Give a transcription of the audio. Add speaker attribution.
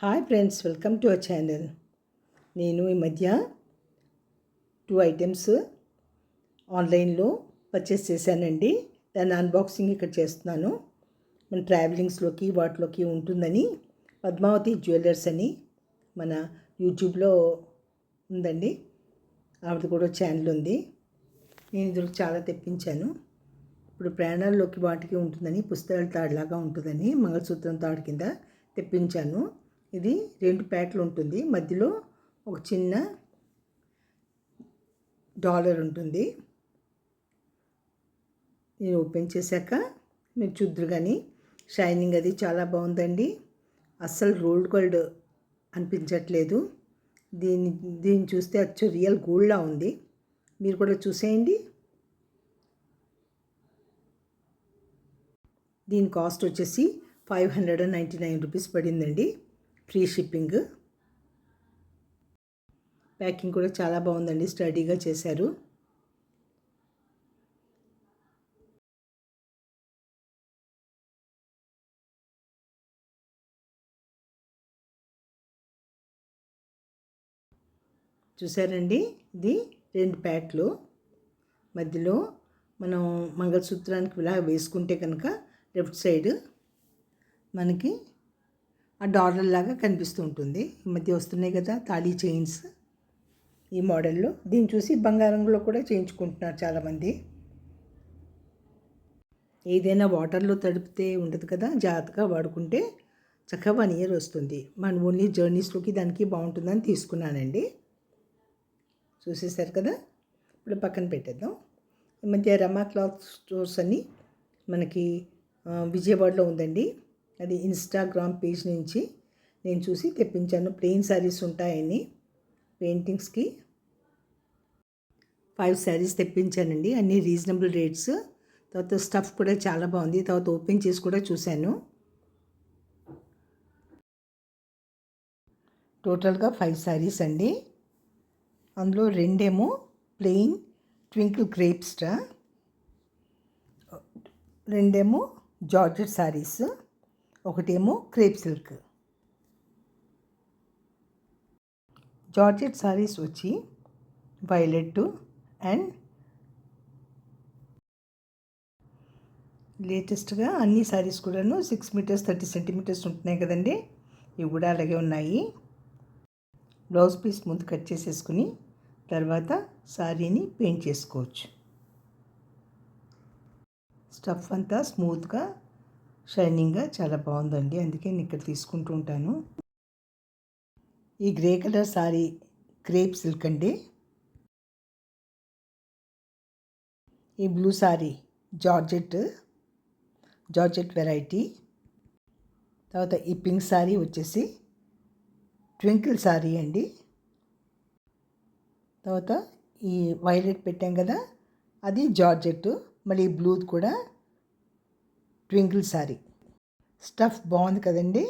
Speaker 1: Hi friends, welcome to our channel. నేను ఈ మధ్య 2 ఐటమ్స్ ఆన్లైన్లో పర్చేస్ చేశానండి. దాని అన్బాక్సింగ్ ఇక్కడ చేస్తున్నాను. మన ట్రావెలింగ్స్లోకి వాటిలోకి ఉంటుందని పద్మావతి జ్యువెలర్స్ అని మన యూట్యూబ్లో ఉందండి. ఆవిడ కూడా ఛానల్ ఉంది. నేను ఇందులో చాలా తెప్పించాను. ఇప్పుడు ప్రయాణాల్లోకి వాటికి ఉంటుందని పుస్తకాల తాడులాగా ఉంటుందని మంగళసూత్రం తాడు కింద తెప్పించాను. ఇది 2 ప్యాక్లు ఉంటుంది. మధ్యలో ఒక చిన్న డాలర్ ఉంటుంది. నేను ఓపెన్ చేశాక మీరు చూద్దరు కానీ షైనింగ్ అది చాలా బాగుందండి. అస్సలు రోల్డ్ గోల్డ్ అనిపించట్లేదు. దీన్ని చూస్తే అచ్చు రియల్ గోల్డ్లా ఉంది. మీరు కూడా చూసేయండి. దీని కాస్ట్ వచ్చేసి 599 రూపీస్ పడిందండి. Free shipping. ప్యాకింగ్ కూడా చాలా బాగుందండి, స్టడీగా చేశారు. చూసారండి, ఇది 2 ప్యాక్లు. మధ్యలో మనం మంగళసూత్రానికి ఇలా వేసుకుంటే కనుక లెఫ్ట్ సైడ్ మనకి ఆ డాలర్ లాగా కనిపిస్తూ ఉంటుంది. ఈ మధ్య వస్తున్నాయి కదా తాళీ చైన్స్ ఈ మోడల్లో. దీన్ని చూసి బంగారంలో కూడా చేయించుకుంటున్నారు చాలామంది. ఏదైనా వాటర్లో తడిపితే ఉండదు కదా, జాగ్రత్తగా వాడుకుంటే చక్కగా 1 ఇయర్ వస్తుంది. మన ఓన్లీ జర్నీస్లోకి దానికి బాగుంటుందని తీసుకున్నానండి. చూసేసారు కదా. ఇప్పుడు పక్కన పెట్టేద్దాం. ఈ మధ్య రమా క్లాత్ స్టోర్స్ అని మనకి విజయవాడలో ఉందండి. అది ఇన్స్టాగ్రామ్ పేజ్ నుంచి నేను చూసి తెప్పించాను. ప్లెయిన్ శారీస్ ఉంటాయని పెయింటింగ్స్కి 5 శారీస్ తెప్పించానండి. అన్నీ రీజనబుల్ రేట్స్. తర్వాత స్టఫ్ కూడా చాలా బాగుంది. తర్వాత ఓపెన్ చేసి కూడా చూశాను. టోటల్గా 5 శారీస్ అండి. అందులో 2 ప్లెయిన్ ట్వింకిల్ క్రేప్స్టా, 2 georgette saris, 1 crepe silk. Georgette saris వచ్చి వైలెట్ అండ్ లేటెస్ట్గా అన్ని శారీస్ కూడాను 6 మీటర్స్ 30 సెంటీమీటర్స్ ఉంటున్నాయి కదండి. ఇవి కూడా అలాగే ఉన్నాయి. బ్లౌజ్ పీస్ ముందు కట్ చేసేసుకుని తర్వాత శారీని పెయింట్ చేసుకోవచ్చు. స్టఫ్ అంతా స్మూత్గా షైనింగ్గా చాలా బాగుందండి. అందుకే నేను ఇక్కడ తీసుకుంటూ ఉంటాను. ఈ grey colour sari crepe silk అండి. ఈ బ్లూ శారీ జార్జెట్ వెరైటీ. తర్వాత ఈ పింక్ శారీ వచ్చేసి ట్వింకిల్ శారీ అండి. తర్వాత ఈ వైలెట్ పెట్టాం కదా, అది జార్జెట్. మళ్ళీ బ్లూ కూడా ట్వింకిల్ శారీ. స్టఫ్ బాగుంది కదండి.